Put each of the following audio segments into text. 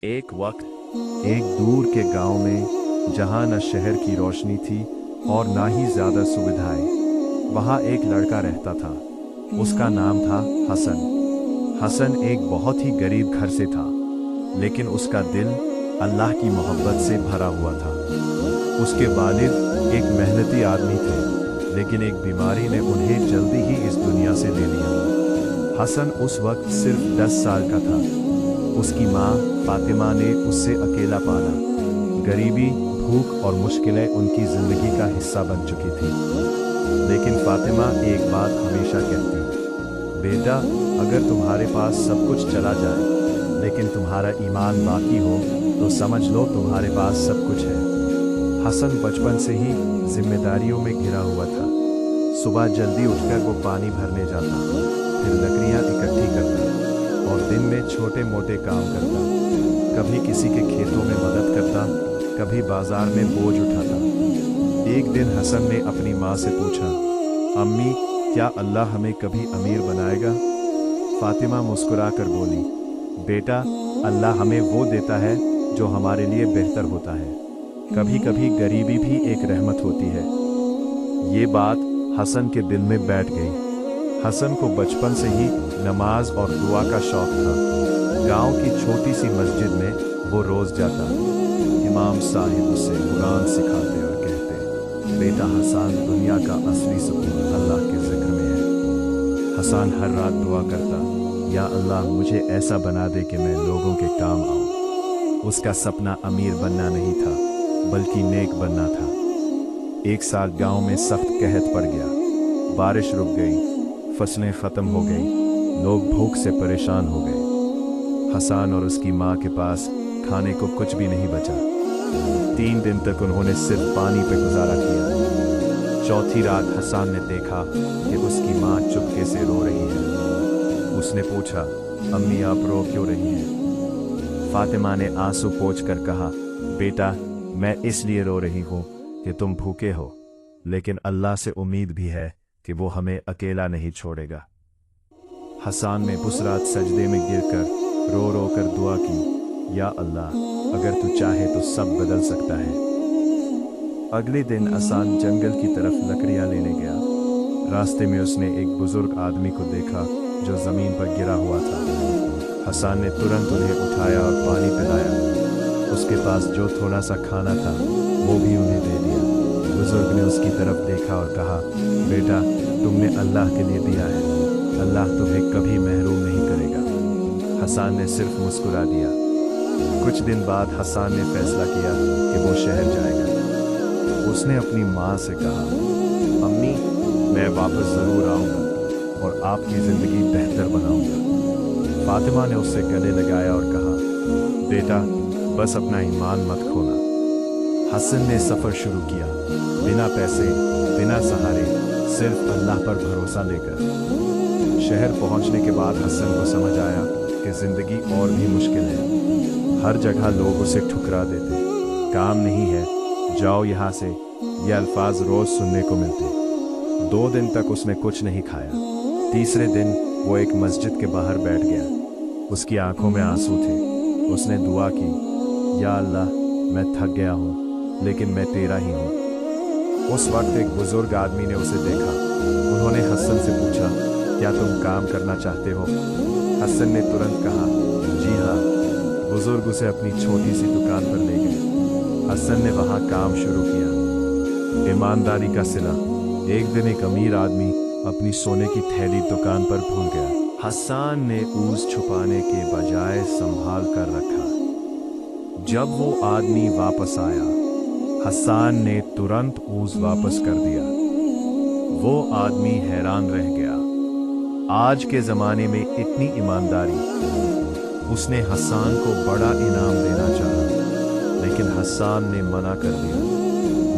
एक वक्त एक दूर के गांव में, जहां न शहर की रोशनी थी और ना ही ज्यादा सुविधाएं, वहां एक लड़का रहता था। उसका नाम था हसन। हसन एक बहुत ही गरीब घर से था, लेकिन उसका दिल अल्लाह की मोहब्बत से भरा हुआ था। उसके वालिद एक मेहनती आदमी थे, लेकिन एक बीमारी ने उन्हें जल्दी ही इस दुनिया से ले लिया। हसन उस वक्त सिर्फ 10 साल का था। उसकी माँ फातिमा ने उससे अकेला पाला। गरीबी, भूख और मुश्किलें उनकी जिंदगी का हिस्सा बन चुकी थी। लेकिन फातिमा एक बात हमेशा कहती, बेटा, अगर तुम्हारे पास सब कुछ चला जाए लेकिन तुम्हारा ईमान बाकी हो तो समझ लो तुम्हारे पास सब कुछ है। हसन बचपन से ही जिम्मेदारियों में घिरा हुआ था। सुबह जल्दी उठकर वो पानी भरने जाता, फिर लकड़ियाँ इकट्ठी करता और दिन में छोटे मोटे काम करता। कभी किसी के खेतों में मदद करता, कभी बाजार में बोझ उठाता। एक दिन हसन ने अपनी माँ से पूछा, अम्मी, क्या अल्लाह हमें कभी अमीर बनाएगा? फातिमा मुस्कुराकर बोली, बेटा, अल्लाह हमें वो देता है जो हमारे लिए बेहतर होता है। कभी कभी गरीबी भी एक रहमत होती है। ये बात हसन के दिल में बैठ गई। हसन को बचपन से ही नमाज और दुआ का शौक था। गांव की छोटी सी मस्जिद में वो रोज जाता। इमाम साहिब उसे कुरान सिखाते और कहते, बेटा हसन, दुनिया का असली सुकून अल्लाह के जिक्र में है। हसन हर रात दुआ करता, या अल्लाह, मुझे ऐसा बना दे कि मैं लोगों के काम आऊं। उसका सपना अमीर बनना नहीं था, बल्कि नेक बनना था। एक साल गांव में सख्त कहत पड़ गया। बारिश रुक गई, फसलें खत्म हो गई, लोग भूख से परेशान हो गए। हसन और उसकी माँ के पास खाने को कुछ भी नहीं बचा। 3 दिन तक उन्होंने सिर्फ पानी पे गुजारा किया। चौथी रात हसन ने देखा कि उसकी माँ चुपके से रो रही है। उसने पूछा, अम्मी, आप रो क्यों रही हैं? फातिमा ने आंसू पोंछ कर कहा, बेटा, मैं इसलिए रो रही हूँ कि तुम भूखे हो, लेकिन अल्लाह से उम्मीद भी है कि वो हमें अकेला नहीं छोड़ेगा। हसन ने उस रात सजदे में गिरकर रो रो कर दुआ की, या अल्लाह, अगर तू चाहे तो सब बदल सकता है। अगले दिन हसन जंगल की तरफ लकड़ियां लेने गया। रास्ते में उसने एक बुजुर्ग आदमी को देखा जो जमीन पर गिरा हुआ था। हसन ने तुरंत उन्हें उठाया और पानी पिलाया। उसके पास जो थोड़ा सा खाना था वो भी उन्हें दे दिया। बुजुर्ग ने उसकी तरफ देखा और कहा, बेटा, तुमने अल्लाह के लिए दिया है, अल्लाह तुम्हें कभी महरूम नहीं करेगा। हसन ने सिर्फ मुस्कुरा दिया। कुछ दिन बाद हसन ने फैसला किया कि वो शहर जाएगा। उसने अपनी माँ से कहा, अम्मी, मैं वापस ज़रूर आऊँगा और आपकी ज़िंदगी बेहतर बनाऊँगा। फातिमा ने उससे गले लगाया और कहा, बेटा, बस अपना ईमान मत खोना। हसन ने सफ़र शुरू किया, बिना पैसे, बिना सहारे, सिर्फ अल्लाह पर भरोसा लेकर। शहर पहुंचने के बाद हसन को समझ आया कि ज़िंदगी और भी मुश्किल है। हर जगह लोग उसे ठुकरा देते, काम नहीं है, जाओ यहाँ से, ये अल्फाज रोज़ सुनने को मिलते। 2 दिन तक उसने कुछ नहीं खाया। तीसरे दिन वो एक मस्जिद के बाहर बैठ गया। उसकी आंखों में आंसू थे। उसने दुआ की, या अल्लाह, मैं थक गया हूँ, लेकिन मैं तेरा ही हूँ। उस वक्त एक बुजुर्ग आदमी ने उसे देखा। उन्होंने हसन से पूछा, क्या तुम काम करना चाहते हो? हसन ने तुरंत कहा, जी हाँ। बुजुर्ग उसे अपनी छोटी सी दुकान पर ले गए। हसन ने वहाँ काम शुरू किया। ईमानदारी का सिला। एक दिन एक अमीर आदमी अपनी सोने की थैली दुकान पर भूल गया। हसन ने ऊज़ छुपाने के बजाय संभाल कर रखा। जब वो आदमी वापस आया, हसन ने तुरंत ऊज़ वापस कर दिया। वो आदमी हैरान रह गया। आज के ज़माने में इतनी ईमानदारी। उसने हसन को बड़ा इनाम देना चाहा, लेकिन हसन ने मना कर दिया,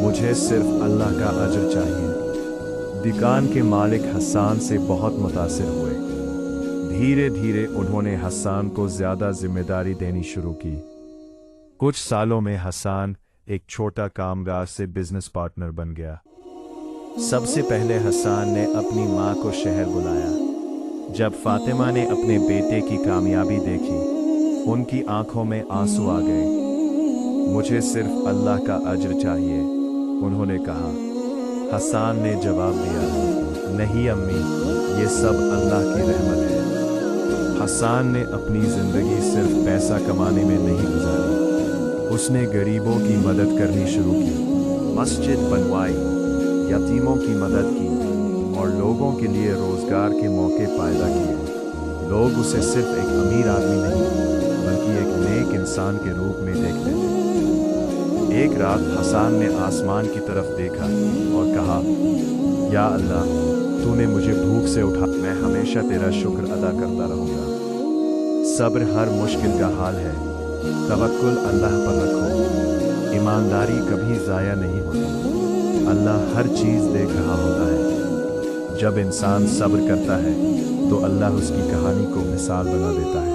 मुझे सिर्फ अल्लाह का अजर चाहिए। दुकान के मालिक हसन से बहुत मुतासिर हुए। धीरे धीरे उन्होंने हसन को ज़्यादा जिम्मेदारी देनी शुरू की। कुछ सालों में हसन एक छोटा कामगार से बिजनेस पार्टनर बन गया। सबसे पहले हसन ने अपनी माँ को शहर बुलाया। जब फातिमा ने अपने बेटे की कामयाबी देखी उनकी आंखों में आंसू आ गए। मुझे सिर्फ अल्लाह का अज्र चाहिए, उन्होंने कहा। हसन ने जवाब दिया, नहीं अम्मी, ये सब अल्लाह की रहमत है। हसन ने अपनी जिंदगी सिर्फ पैसा कमाने में नहीं गुजारी, उसने गरीबों की मदद करनी शुरू की, मस्जिद बनवाई, यतीमों की मदद की और लोगों के लिए रोजगार के मौके पैदा किए। लोग उसे सिर्फ एक अमीर आदमी नहीं बल्कि एक नेक इंसान के रूप में देखते थे। एक रात हसन ने आसमान की तरफ देखा और कहा, या अल्लाह, तूने मुझे भूख से उठा, मैं हमेशा तेरा शुक्र अदा करता रहूंगा। सब्र हर मुश्किल का हाल है, तवक्कुल अल्लाह पर रखो, ईमानदारी कभी ज़ाया नहीं होती, अल्लाह हर चीज़ देख रहा होता है। जब इंसान सब्र करता है तो अल्लाह उसकी कहानी को मिसाल बना देता है।